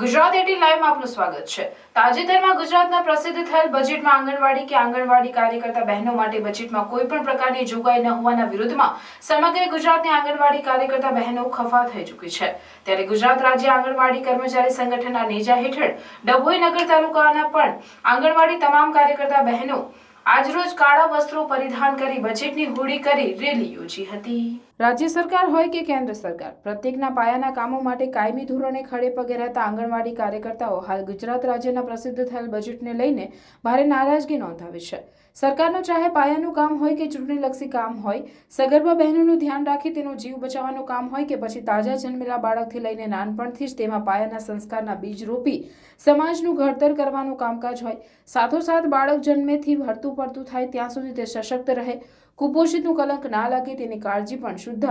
ગુજરાત 18 લાઈવમાં આપનું સ્વાગત છે। તાજેતરમાં ગુજરાતના પ્રસિદ્ધ થયેલ બજેટમાં આંગણવાડી કે આંગણવાડી કાર્યકર્તા બહેનો માટે બજેટમાં કોઈ પણ પ્રકારની જોગવાઈ ન હોવાના વિરોધમાં સમગ્ર ગુજરાતની આંગણવાડી કાર્યકર્તા બહેનો ખફા થઈ ચૂકી છે। ત્યારે ગુજરાત રાજ્ય આંગણવાડી કર્મચારી સંગઠનના નેજા હેઠળ ડભોઈ નગર તાલુકાના પણ આંગણવાડી તમામ કાર્યકર્તા બહેનો આજરોજ કાળા વસ્ત્રો પરિધાન કરી બજેટની હોળી કરી રેલી યોજી હતી। રાજ્ય સરકાર હોય કે કેન્દ્ર સરકાર, પ્રત્યેકના પાયાના કામો માટે કાયમી ધોરણે ખડે પગે રહેતા આંગણવાડી કાર્યકર્તાઓ હાલ ગુજરાત રાજ્યના પ્રસિદ્ધ થયેલ બજેટને લઈને ભારે નારાજગી નોંધાવી છે। સરકારનું ચાહે પાયાનું કામ હોય કે ચૂંટણીલક્ષી કામ હોય, સગર્ભા બહેનોનું ધ્યાન રાખી તેનો જીવ બચાવવાનું કામ હોય કે પછી તાજા જન્મેલા બાળકથી લઈને નાનપણથી જ તેમાં પાયાના સંસ્કારના બીજ રોપી સમાજનું ઘડતર કરવાનું કામકાજ હોય, સાથોસાથ બાળક જન્મેથી ભરતું પડતું થાય ત્યાં સુધી તે સશક્ત રહે, કુપોષિતનું કલંક ના લાગે તેની કાળજી પણ શુદ્ધ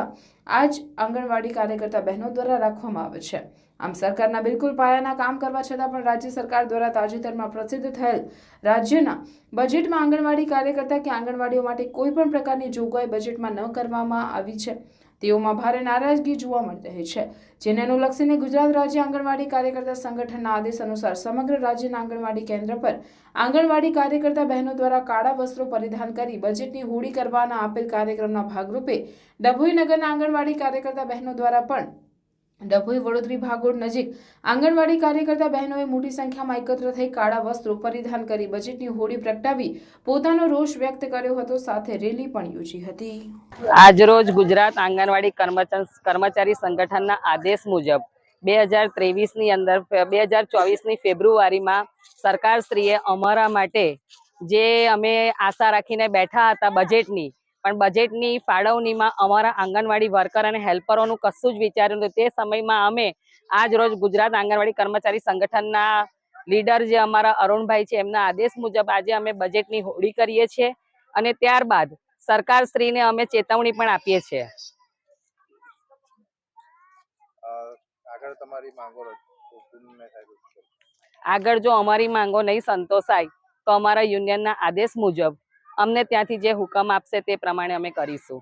આજ આંગણવાડી કાર્યકર્તા બહેનો દ્વારા રાખવામાં આવે છે। આમ સરકારના બિલકુલ પાયાના કામ કરવા છતાં પણ રાજ્ય સરકાર દ્વારા તાજેતરમાં પ્રસિદ્ધ થયેલ રાજ્યના બજેટમાં આંગણવાડી કાર્યકર્તા કે આંગણવાડીઓ માટે કોઈ પણ પ્રકારની જોગવાઈ બજેટમાં ન કરવામાં આવી છે। તેઓમાં ભારે નારાજગી જોવા મળી રહી છે, જેને અનુલક્ષીને ગુજરાત રાજ્ય આંગણવાડી કાર્યકર્તા સંગઠનના આદેશ અનુસાર સમગ્ર રાજ્યના આંગણવાડી કેન્દ્ર પર આંગણવાડી કાર્યકર્તા બહેનો દ્વારા કાળા વસ્ત્રો પરિધાન કરી બજેટની હોળી કરવાના આપેલ કાર્યક્રમના ભાગરૂપે ડભોઈ નગરના આંગણવાડી કાર્યકર્તા બહેનો દ્વારા પણ ડભોઈ વડોદરી ભાગોળ નજીક આંગણવાડી કાર્યકર્તા બહેનોએ મોટી સંખ્યામાં એકત્ર થઈ કાળા વસ્ત્રો પરિધાન કરી બજેટની હોળી પ્રગટાવી પોતાનો રોષ વ્યક્ત કર્યો હતો, સાથે રેલી પણ યોજી હતી। આજરોજ ગુજરાત આંગણવાડી કર્મચારી સંગઠનના આદેશ મુજબ 2023ની અંદર 2024ની ફેબ્રુઆરીમાં સરકારશ્રીએ અમારા માટે જે અમે આશા રાખીને બેઠા હતા બજેટની, પણ બજેટની ફાળવણીમાં અમારા આંગણવાડી વર્કર અને હેલ્પરોનું કશું જ વિચાર્યું નથી। તે સમયમાં અમે આજ રોજ ગુજરાત આંગણવાડી કર્મચારી સંગઠનના લીડર જે અમારા અરુણભાઈ છે એમના આદેશ મુજબ આજે અમે બજેટની હોળી કરીએ છીએ અને ત્યારબાદ સરકારશ્રીને અમે ચેતવણી પણ આપીએ છીએ। આગળ જો અમારી માંગો નહીં સંતોષાય તો અમારા યુનિયનના આદેશ મુજબ અમને ત્યાંથી જે હુકમ આપશે તે પ્રમાણે અમે કરીશું।